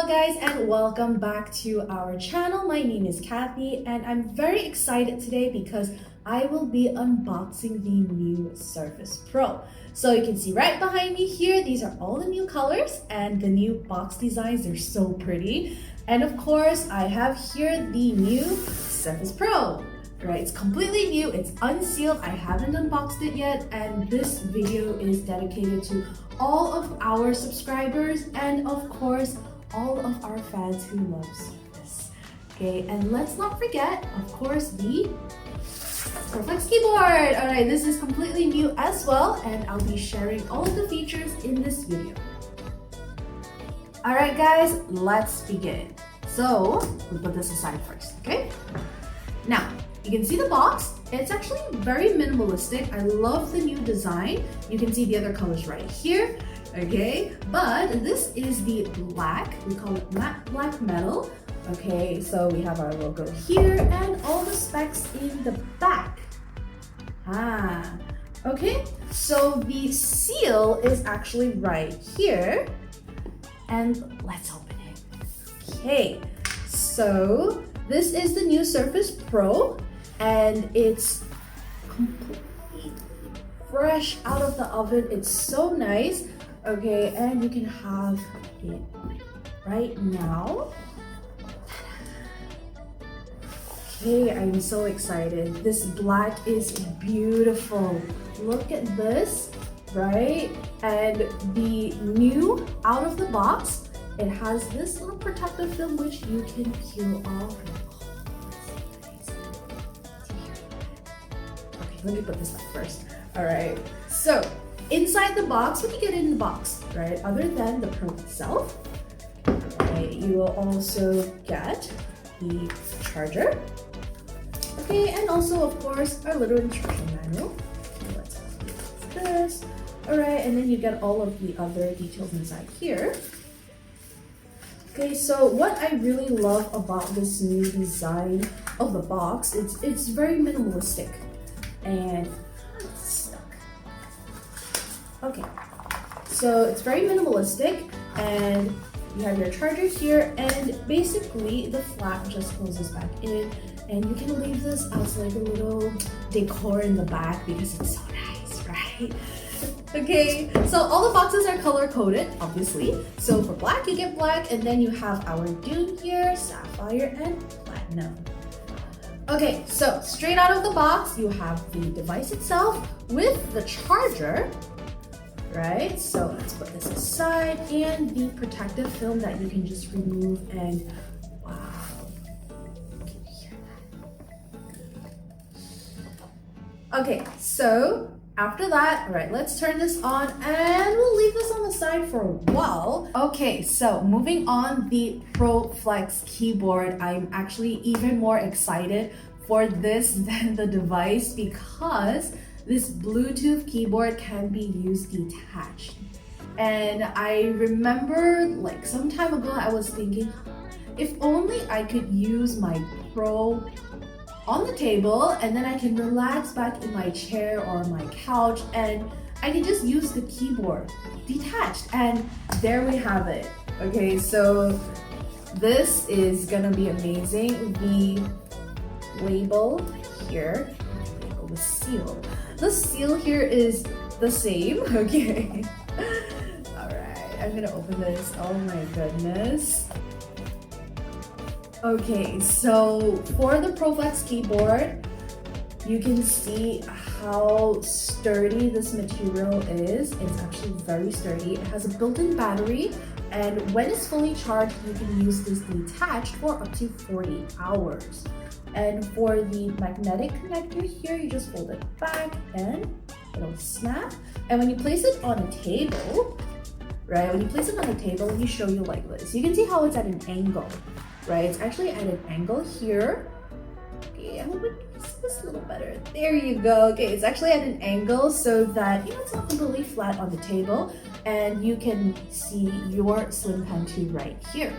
Hello guys and welcome back to our channel. My name is Kathy and I'm very excited today because I will be unboxing the new Surface Pro. So you can see right behind me here, these are all the new colors and the new box designs. They're so pretty. And of course, I have here the new Surface Pro. Right, it's completely new, it's unsealed, I haven't unboxed it yet, and this video is dedicated to all of our subscribers and of course all of our fans who love Surface. Okay, and let's not forget, of course, the ProFlex keyboard. Alright, this is completely new as well, and I'll be sharing all of the features in this video. Alright guys, let's begin. So, we'll put this aside first, okay? Now, you can see the box. It's actually very minimalistic. I love the new design. You can see the other colors right here, okay? But this is the black, we call it matte black metal. Okay, so we have our logo here and all the specs in the back. Okay, so the seal is actually right here. And let's open it. Okay, so this is the new Surface Pro. And it's completely fresh out of the oven. It's so nice. Okay, and you can have it right now. Okay, I'm so excited. This black is beautiful. Look at this, right? And the new out of the box, it has this little protective film which you can peel off. Let me put this back first. All right, so inside the box, what do you get in the box, right? Other than the Pro itself, right, you will also get the charger, okay, and also, of course, our little instruction manual. Let's use this. All right, and then you get all of the other details inside here. Okay, so what I really love about this new design of the box, it's very minimalistic. And it's stuck. Okay, so it's very minimalistic and you have your charger here and basically the flap just closes back in and you can leave this as like a little decor in the back because it's so nice, right? Okay, so all the boxes are color coded, obviously. So for black, you get black and then you have our dune here, sapphire and platinum. Okay, so straight out of the box, you have the device itself with the charger, right? So let's put this aside and the protective film that you can just remove and wow, can you hear that? Okay, so after that, all right, let's turn this on and we'll leave this on the side for a while. Okay, so moving on the ProFlex keyboard, I'm actually even more excited for this than the device because this Bluetooth keyboard can be used detached. And I remember like some time ago, I was thinking, if only I could use my Pro on the table and then I can relax back in my chair or my couch and I can just use the keyboard detached. And there we have it. Okay, so this is gonna be amazing. The label here, the seal. The seal here is the same, okay? All right, I'm gonna open this. Oh my goodness. Okay, so for the ProFlex keyboard, you can see how sturdy this material is. It's actually very sturdy. It has a built-in battery, and when it's fully charged, you can use this detached for up to 40 hours. And for the magnetic connector here, you just fold it back and it'll snap. And when you place it on a table, right? When you place it on a table, let me show you like this. You can see how it's at an angle, right? It's actually at an angle here. Okay, I hope it see this a little better. There you go. Okay, it's actually at an angle so that, you know, it's not completely flat on the table and you can see your slim pen too right here.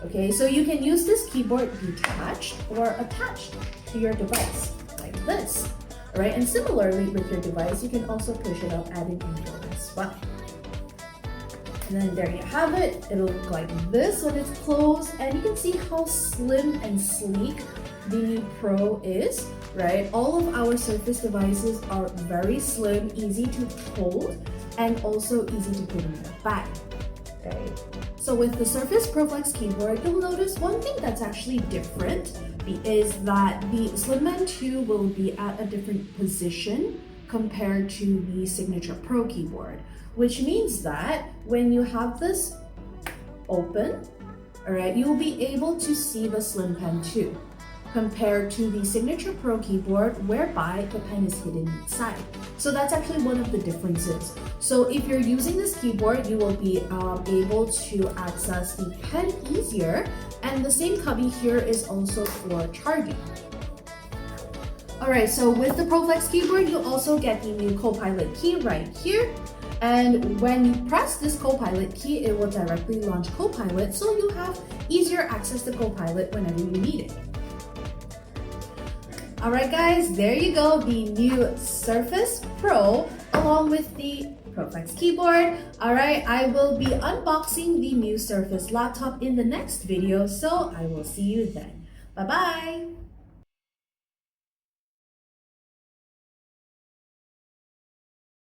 Okay, so you can use this keyboard detached or attached to your device like this. All right, and similarly with your device, you can also push it up at an angle as well. And then there you have it. It'll look like this when it's closed, and you can see how slim and sleek the new Pro is, right? All of our Surface devices are very slim, easy to hold, and also easy to put in your bag. Okay. So with the Surface Pro Flex keyboard, you'll notice one thing that's actually different is that the Slimline 2 will be at a different position compared to the Signature Pro keyboard, which means that when you have this open, all right, you will be able to see the Slim Pen 2 compared to the Signature Pro keyboard, whereby the pen is hidden inside. So that's actually one of the differences. So if you're using this keyboard, you will be able to access the pen easier, and the same cubby here is also for charging. Alright, so with the Pro Flex keyboard, you also get the new Copilot key right here. And when you press this Copilot key, it will directly launch Copilot, so you have easier access to Copilot whenever you need it. Alright guys, there you go, the new Surface Pro along with the Pro Flex keyboard. Alright, I will be unboxing the new Surface laptop in the next video, so I will see you then. Bye bye!